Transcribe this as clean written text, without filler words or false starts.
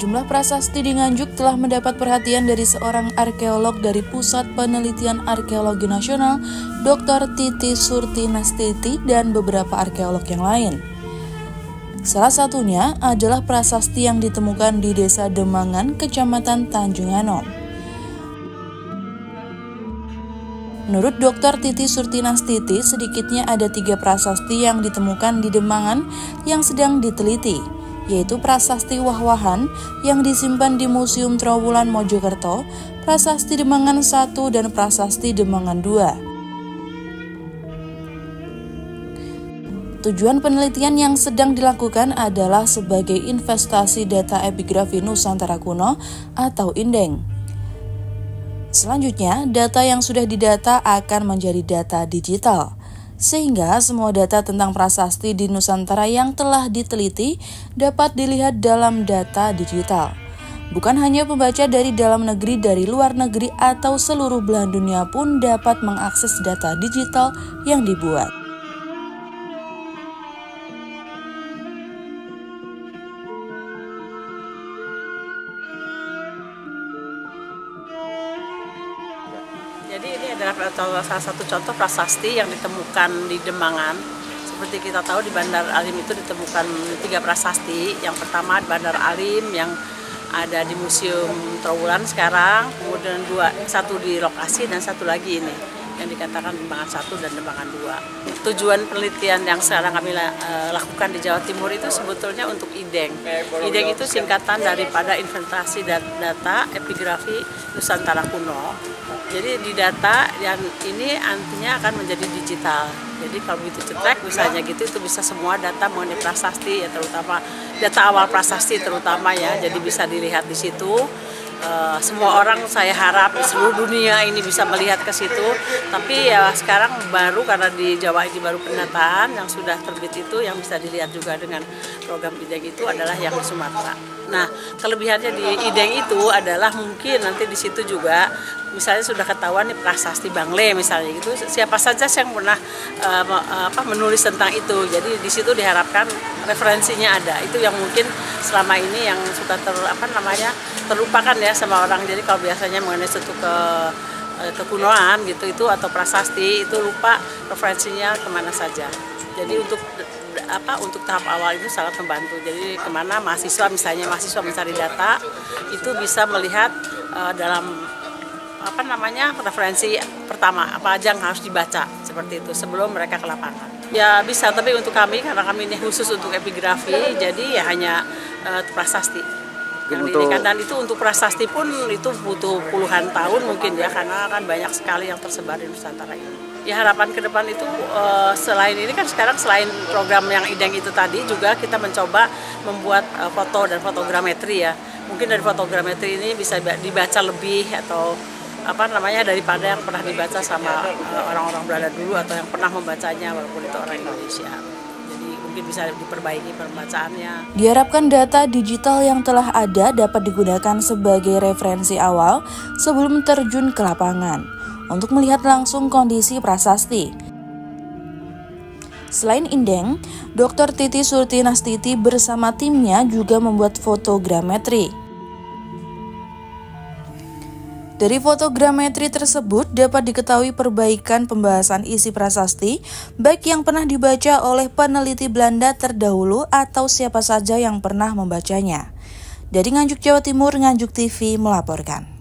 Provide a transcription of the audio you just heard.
Sejumlah prasasti di Nganjuk telah mendapat perhatian dari seorang arkeolog dari Pusat Penelitian Arkeologi Nasional, Dr. Titi Surtinastiti, dan beberapa arkeolog yang lain. Salah satunya adalah prasasti yang ditemukan di Desa Demangan, Kecamatan Tanjung Anom. Menurut Dr. Titi Surtinastiti, sedikitnya ada 3 prasasti yang ditemukan di Demangan yang sedang diteliti, yaitu prasasti Wah-Wahan yang disimpan di Museum Trowulan Mojokerto, prasasti Demangan 1 dan prasasti Demangan 2. Tujuan penelitian yang sedang dilakukan adalah sebagai investasi data epigrafi Nusantara kuno atau INDENG. Selanjutnya, data yang sudah didata akan menjadi data digital, sehingga semua data tentang prasasti di Nusantara yang telah diteliti dapat dilihat dalam data digital. Bukan hanya pembaca dari dalam negeri, dari luar negeri, atau seluruh belahan dunia pun dapat mengakses data digital yang dibuat. Jadi ini adalah salah satu contoh prasasti yang ditemukan di Demangan. Seperti kita tahu di Bandar Alim itu ditemukan 3 prasasti. Yang pertama Bandar Alim yang ada di Museum Trowulan sekarang, kemudian 1 di lokasi dan 1 lagi ini yang dikatakan Demangan 1 dan Demangan 2. Tujuan penelitian yang sekarang kami lakukan di Jawa Timur itu sebetulnya untuk INDENG. INDENG itu singkatan daripada inventasi data epigrafi Nusantara kuno. Jadi di data yang ini nantinya akan menjadi digital. Jadi kalau begitu cetek misalnya gitu, itu bisa semua data mengenai prasasti, ya terutama data awal prasasti terutama ya. Jadi bisa dilihat di situ. Semua orang saya harap di seluruh dunia ini bisa melihat ke situ. Tapi ya sekarang baru karena di Jawa ini baru pendataan yang sudah terbit itu yang bisa dilihat juga dengan program INDENG itu adalah yang di Sumatera. Nah, kelebihannya di INDENG itu adalah mungkin nanti di situ juga misalnya sudah ketahuan nih prasasti Bangle misalnya gitu, siapa saja yang pernah menulis tentang itu. Jadi di situ diharapkan referensinya ada. Itu yang mungkin selama ini yang suka terlupakan ya sama orang. Jadi kalau biasanya mengenai suatu kekunoan gitu itu atau prasasti itu lupa referensinya kemana saja. Jadi untuk tahap awal itu sangat membantu. Jadi kemana mahasiswa mencari data itu bisa melihat dalam referensi pertama apa aja yang harus dibaca seperti itu sebelum mereka ke lapangan. Ya bisa, tapi untuk kami karena kami ini khusus untuk epigrafi, jadi ya hanya prasasti yang dinikan, dan itu untuk prasasti pun itu butuh puluhan tahun mungkin ya, karena kan banyak sekali yang tersebar di Nusantara ini. Ya harapan ke depan itu selain ini kan sekarang selain program yang INDENG itu tadi juga kita mencoba membuat foto dan fotogrametri ya. Mungkin dari fotogrametri ini bisa dibaca lebih atau daripada yang pernah dibaca sama orang-orang Belanda dulu atau yang pernah membacanya walaupun itu orang Indonesia. Jadi mungkin bisa diperbaiki pembacaannya. Diharapkan data digital yang telah ada dapat digunakan sebagai referensi awal sebelum terjun ke lapangan untuk melihat langsung kondisi prasasti. Selain INDENG, Dr. Titi Surtinastiti bersama timnya juga membuat fotogrametri. Dari fotogrametri tersebut dapat diketahui perbaikan pembahasan isi prasasti, baik yang pernah dibaca oleh peneliti Belanda terdahulu atau siapa saja yang pernah membacanya. Dari Nganjuk, Jawa Timur, Nganjuk TV melaporkan.